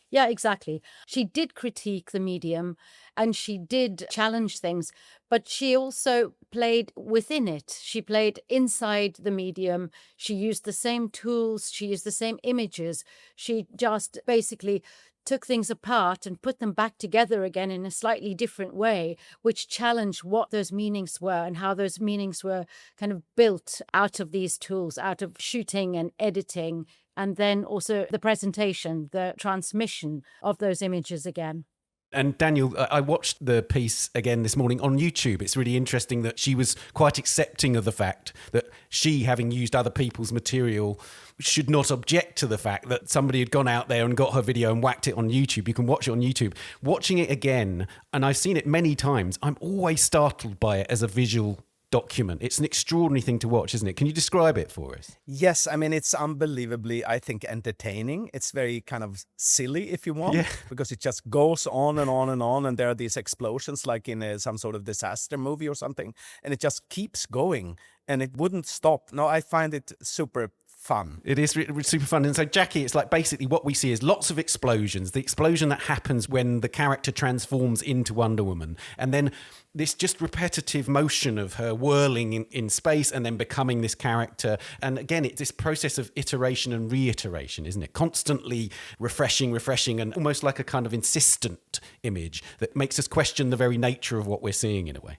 Yeah, exactly. She did critique the medium and she did challenge things, but she also played within it. She played inside the medium. She used the same tools. She used the same images. She just basically took things apart and put them back together again in a slightly different way, which challenged what those meanings were and how those meanings were kind of built out of these tools, out of shooting and editing, and then also the presentation, the transmission of those images again. And Daniel, I watched the piece again this morning on YouTube. It's really interesting that she was quite accepting of the fact that she, having used other people's material, should not object to the fact that somebody had gone out there and got her video and whacked it on YouTube. You can watch it on YouTube. Watching it again, and I've seen it many times, I'm always startled by it as a visual document. It's an extraordinary thing to watch, isn't it? Can you describe it for us? Yes, I mean, it's unbelievably, I think, entertaining. It's very kind of silly, if you want, Yeah. because it just goes on and on and on, and there are these explosions like in some sort of disaster movie or something, and it just keeps going, and it wouldn't stop. No, I find it super fun. It is super fun. And so, Jackie, it's like basically what we see is lots of explosions. The explosion that happens when the character transforms into Wonder Woman. And then this just repetitive motion of her whirling in space and then becoming this character. And again, it's this process of iteration and reiteration, isn't it? Constantly refreshing, and almost like a kind of insistent image that makes us question the very nature of what we're seeing in a way.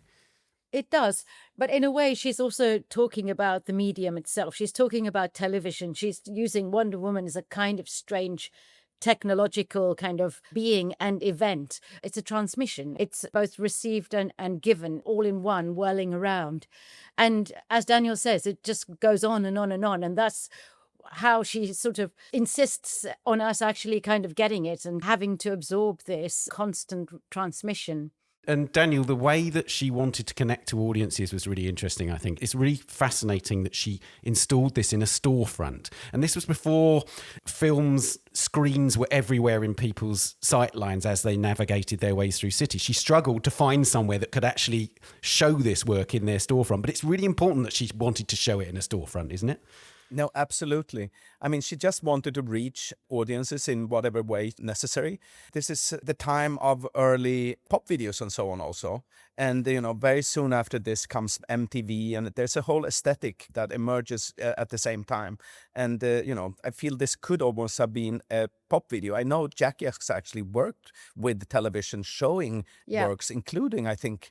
It does. But in a way, she's also talking about the medium itself. She's talking about television. She's using Wonder Woman as a kind of strange technological kind of being and event. It's a transmission. It's both received and given all in one, whirling around. And as Daniel says, it just goes on and on and on. And that's how she sort of insists on us actually kind of getting it and having to absorb this constant transmission. And Daniel, the way that she wanted to connect to audiences was really interesting, I think. It's really fascinating that she installed this in a storefront. And this was before screens were everywhere in people's sightlines as they navigated their ways through cities. She struggled to find somewhere that could actually show this work in their storefront. But it's really important that she wanted to show it in a storefront, isn't it? No, absolutely. I mean, she just wanted to reach audiences in whatever way necessary. This is the time of early pop videos and so on also. And, very soon after this comes MTV, and there's a whole aesthetic that emerges at the same time. And, I feel this could almost have been a pop video. I know Jackie has actually worked with television showing works, including, I think,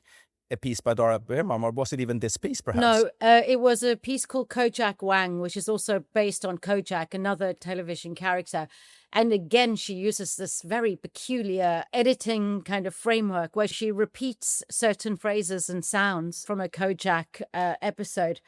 a piece by Dara Birnbaum, or was it even this piece, perhaps? No, it was a piece called Kojak Wang, which is also based on Kojak, another television character. And again, she uses this very peculiar editing kind of framework where she repeats certain phrases and sounds from a Kojak episode.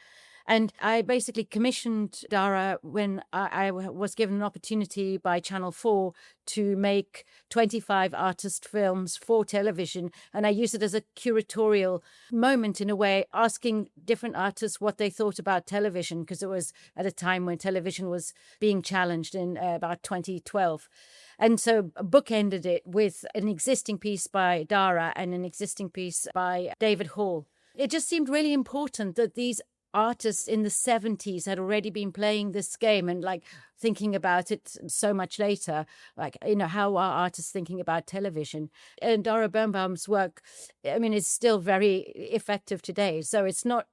And I basically commissioned Dara when I was given an opportunity by Channel 4 to make 25 artist films for television. And I used it as a curatorial moment in a way, asking different artists what they thought about television, because it was at a time when television was being challenged in about 2012. And so bookended it with an existing piece by Dara and an existing piece by David Hall. It just seemed really important that these artists in the 70s had already been playing this game and thinking about it so much later, how are artists thinking about television? And Dara Birnbaum's work, I mean, is still very effective today. So it's not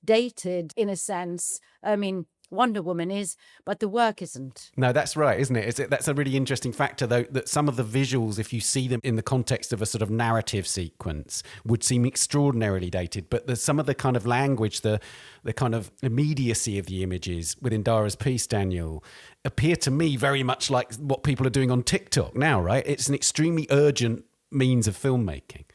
dated in a sense. I mean, Wonder Woman is, but the work isn't. No, that's right, isn't it? That's a really interesting factor, though, that some of the visuals, if you see them in the context of a sort of narrative sequence, would seem extraordinarily dated. But there's some of the kind of language, the kind of immediacy of the images within Dara's piece, Daniel, appear to me very much like what people are doing on TikTok now, right? It's an extremely urgent means of filmmaking.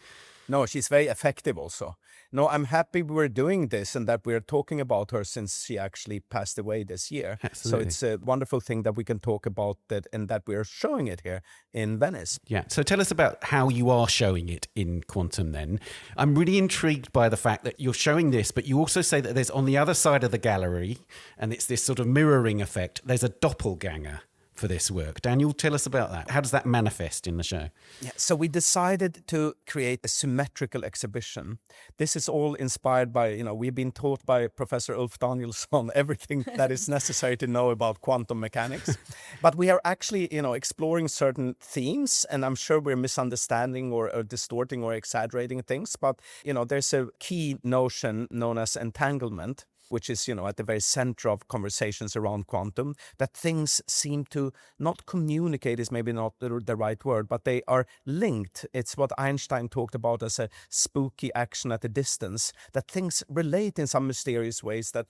No, she's very effective also. No, I'm happy we're doing this and that we're talking about her since she actually passed away this year. Absolutely. So it's a wonderful thing that we can talk about that and that we're showing it here in Venice. Yeah. So tell us about how you are showing it in Quantum then. I'm really intrigued by the fact that you're showing this, but you also say that there's on the other side of the gallery, and it's this sort of mirroring effect, there's a doppelganger for this work. Daniel, tell us about that. How does that manifest in the show? Yeah, so we decided to create a symmetrical exhibition. This is all inspired by, we've been taught by Professor Ulf Danielsson everything that is necessary to know about quantum mechanics. But we are actually, exploring certain themes, and I'm sure we're misunderstanding or distorting or exaggerating things. But, there's a key notion known as entanglement, which is, at the very center of conversations around quantum, that things seem to not communicate is maybe not the right word, but they are linked. It's what Einstein talked about as a spooky action at a distance, that things relate in some mysterious ways that,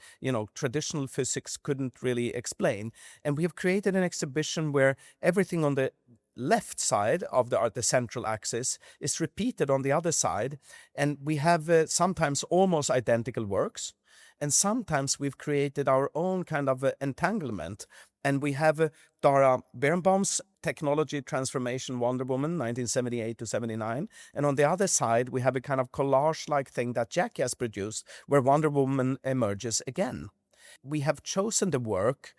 traditional physics couldn't really explain. And we have created an exhibition where everything on the left side of the central axis is repeated on the other side. And we have sometimes almost identical works. And sometimes we've created our own kind of entanglement. And we have Dara Birnbaum's Technology Transformation Wonder Woman, 1978 to 79. And on the other side, we have a kind of collage-like thing that Jackie has produced, where Wonder Woman emerges again. We have chosen the work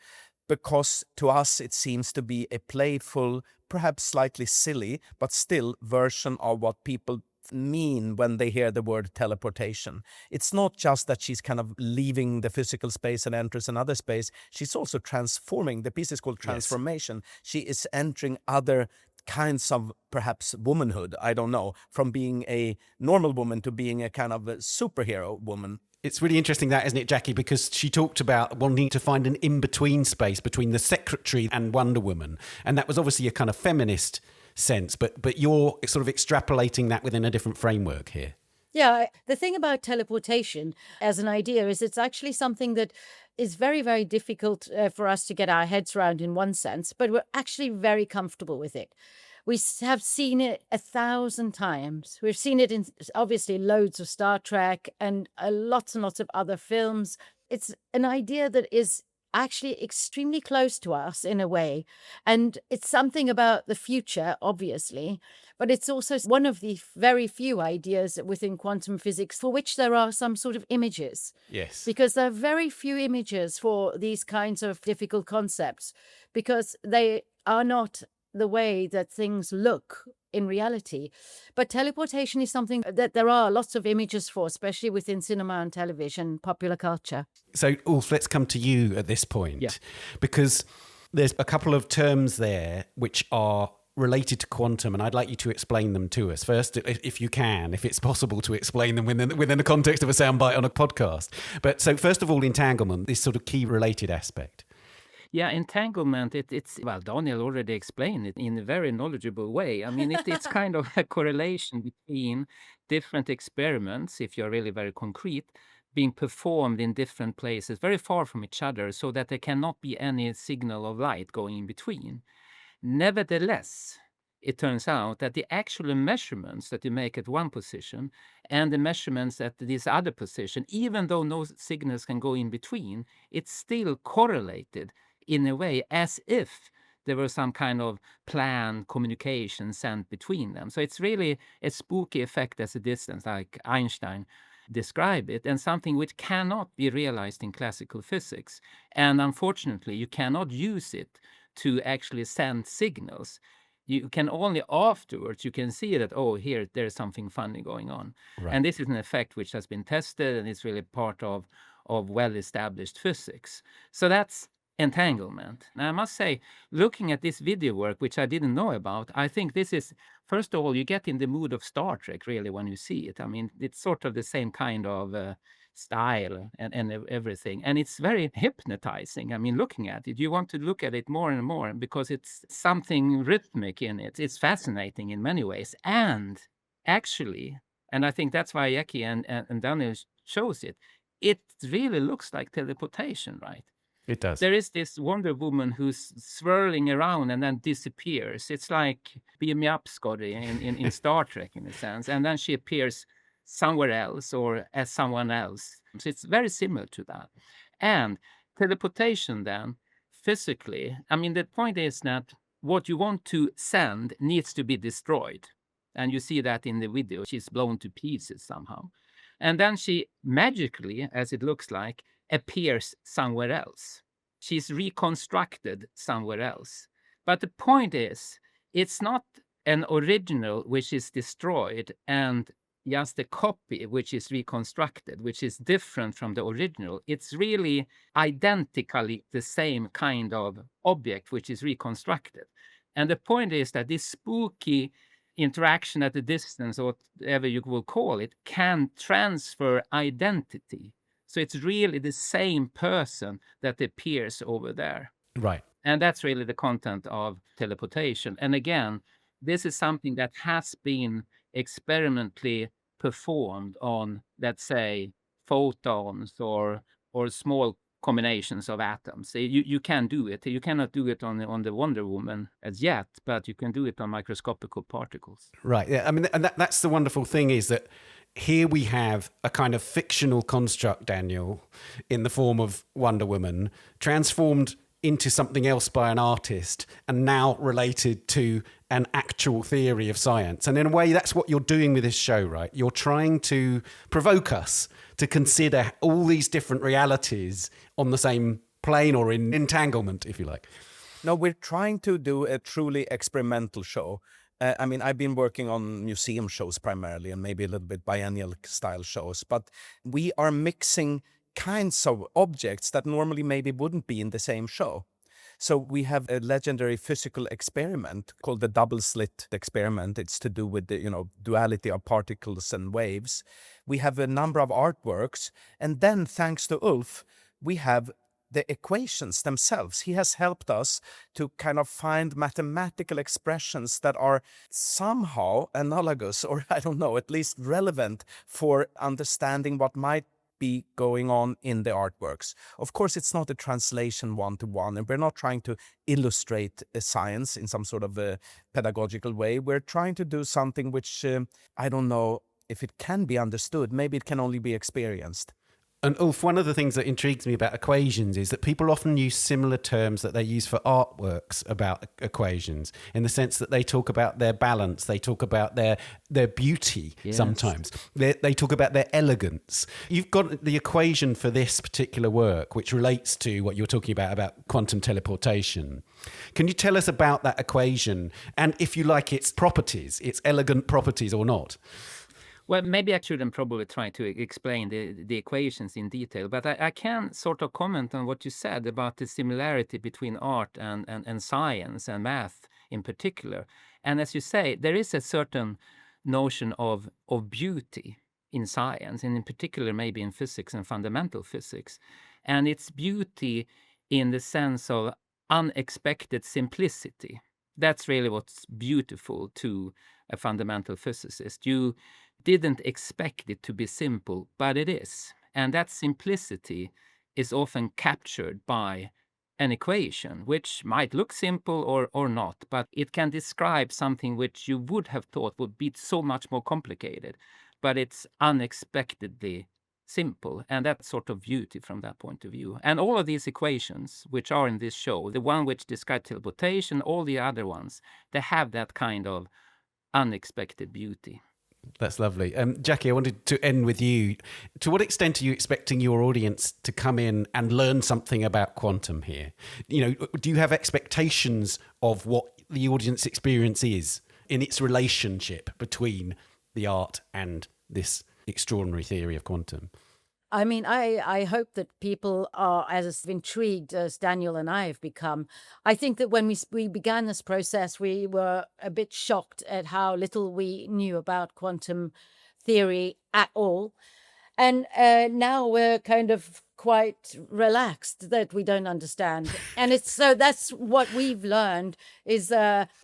because to us it seems to be a playful, perhaps slightly silly, but still version of what people mean when they hear the word teleportation. It's not just that she's kind of leaving the physical space and enters another space. She's also transforming. The piece is called Transformation. Yes. She is entering other kinds of perhaps womanhood, I don't know, from being a normal woman to being a kind of a superhero woman. It's really interesting that, isn't it, Jackie? Because she talked about wanting to find an in-between space between the secretary and Wonder Woman. And that was obviously a kind of feminist sense, but you're sort of extrapolating that within a different framework here. Yeah, the thing about teleportation as an idea is it's actually something that is very, very difficult for us to get our heads around in one sense, but we're actually very comfortable with it. We have seen it 1,000 times. We've seen it in obviously loads of Star Trek and lots and lots of other films. It's an idea that is actually extremely close to us in a way. And it's something about the future, obviously, but it's also one of the very few ideas within quantum physics for which there are some sort of images. Yes. Because there are very few images for these kinds of difficult concepts, because they are not the way that things look in reality. But teleportation is something that there are lots of images for, especially within cinema and television, popular culture. So, Ulf, let's come to you at this point, because there's a couple of terms there which are related to quantum, and I'd like you to explain them to us. First, if you can, if it's possible to explain them within the context of a soundbite on a podcast. But so first of all, entanglement, this sort of key related aspect. Yeah, entanglement, it's, well, Daniel already explained it in a very knowledgeable way. I mean, it's kind of a correlation between different experiments, if you're really very concrete, being performed in different places, very far from each other, so that there cannot be any signal of light going in between. Nevertheless, it turns out that the actual measurements that you make at one position and the measurements at this other position, even though no signals can go in between, it's still correlated in a way as if there was some kind of planned communication sent between them. So it's really a spooky effect as a distance, like Einstein described it, and something which cannot be realized in classical physics. And unfortunately, you cannot use it to actually send signals. You can only afterwards, you can see that, oh, here, there's something funny going on. Right. And this is an effect which has been tested, and it's really part of well-established physics. So that's entanglement. Now, I must say, looking at this video work, which I didn't know about, I think this is, first of all, you get in the mood of Star Trek, really, when you see it. I mean, it's sort of the same kind of style and everything. And it's very hypnotizing. I mean, looking at it, you want to look at it more and more because it's something rhythmic in it. It's fascinating in many ways. And actually, and I think that's why Jackie and Daniel shows it, it really looks like teleportation, right? It does. There is this Wonder Woman who's swirling around and then disappears. It's like Beam Me Up, Scotty, in Star Trek, in a sense. And then she appears somewhere else or as someone else. So it's very similar to that. And teleportation then, physically, I mean, the point is that what you want to send needs to be destroyed. And you see that in the video. She's blown to pieces somehow. And then she magically, as it looks like, appears somewhere else. She's reconstructed somewhere else. But the point is, it's not an original which is destroyed and just a copy which is reconstructed, which is different from the original. It's really identically the same kind of object which is reconstructed. And the point is that this spooky interaction at a distance, or whatever you will call it, can transfer identity. So it's really the same person that appears over there. Right. And that's really the content of teleportation. And again, this is something that has been experimentally performed on, let's say, photons or small combinations of atoms. You can do it. You cannot do it on the Wonder Woman as yet, but you can do it on microscopic particles. Right. Yeah. I mean, and that's the wonderful thing, is that here we have a kind of fictional construct, Daniel, in the form of Wonder Woman, transformed into something else by an artist and now related to an actual theory of science. And in a way, that's what you're doing with this show, right? You're trying to provoke us to consider all these different realities on the same plane or in entanglement, if you like. No, we're trying to do a truly experimental show. I mean, I've been working on museum shows primarily and maybe a little bit biennial style shows, but we are mixing kinds of objects that normally maybe wouldn't be in the same show. So we have a legendary physical experiment called the double slit experiment. It's to do with the, duality of particles and waves. We have a number of artworks, and then thanks to Ulf, we have the equations themselves. He has helped us to kind of find mathematical expressions that are somehow analogous, or I don't know, at least relevant for understanding what might be going on in the artworks. Of course, it's not a translation one-to-one, and we're not trying to illustrate a science in some sort of a pedagogical way. We're trying to do something which I don't know if it can be understood. Maybe it can only be experienced. And Ulf, one of the things that intrigues me about equations is that people often use similar terms that they use for artworks about equations, in the sense that they talk about their balance, they talk about their beauty. Yes. Sometimes. They talk about their elegance. You've got the equation for this particular work, which relates to what you're talking about quantum teleportation. Can you tell us about that equation and, if you like, its properties, its elegant properties or not? Well, maybe I shouldn't probably try to explain the equations in detail, but I can sort of comment on what you said about the similarity between art and science and math in particular. And as you say, there is a certain notion of beauty in science, and in particular maybe in physics and fundamental physics. And it's beauty in the sense of unexpected simplicity. That's really what's beautiful to a fundamental physicist. You didn't expect it to be simple, but it is. And that simplicity is often captured by an equation, which might look simple or not, but it can describe something which you would have thought would be so much more complicated, but it's unexpectedly simple. And that's sort of beauty from that point of view. And all of these equations, which are in this show, the one which describes teleportation, all the other ones, they have that kind of unexpected beauty. That's lovely. Jackie, I wanted to end with you. To what extent are you expecting your audience to come in and learn something about quantum here? Do you have expectations of what the audience experience is in its relationship between the art and this extraordinary theory of quantum? I mean, I hope that people are as intrigued as Daniel and I have become. I think that when we began this process, we were a bit shocked at how little we knew about quantum theory at all. And now we're kind of quite relaxed that we don't understand. And so that's what we've learned is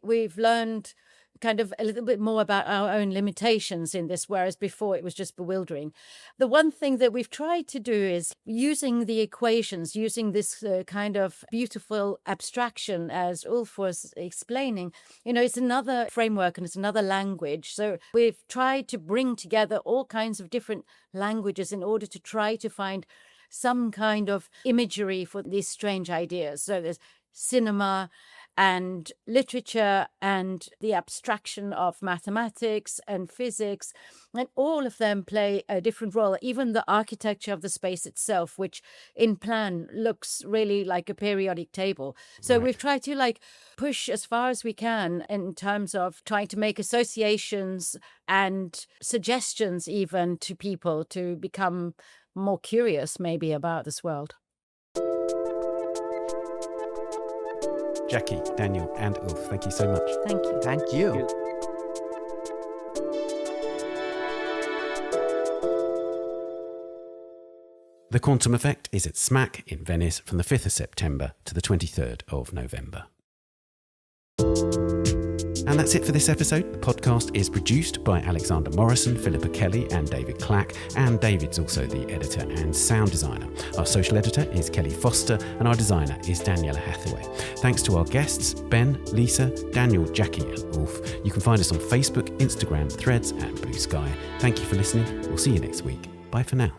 we've learned kind of a little bit more about our own limitations in this, whereas before it was just bewildering. The one thing that we've tried to do is using the equations, using this kind of beautiful abstraction, as Ulf was explaining, it's another framework and it's another language. So we've tried to bring together all kinds of different languages in order to try to find some kind of imagery for these strange ideas. So there's cinema and literature and the abstraction of mathematics and physics, and all of them play a different role. Even the architecture of the space itself, which in plan looks really like a periodic table. So We've tried to push as far as we can in terms of trying to make associations and suggestions even to people to become more curious maybe about this world. Jackie, Daniel, and Ulf, thank you so much. Thank you. Thank you. The Quantum Effect is at SMAC in Venice from the 5th of September to the 23rd of November. And that's it for this episode. The podcast is produced by Alexander Morrison, Philippa Kelly and David Clack, and David's also the editor and sound designer. Our social editor is Kelly Foster and our designer is Daniela Hathaway. Thanks to our guests, Ben, Lisa, Daniel, Jackie and Ulf. You can find us on Facebook, Instagram, Threads and Blue Sky. Thank you for listening. We'll see you next week. Bye for now.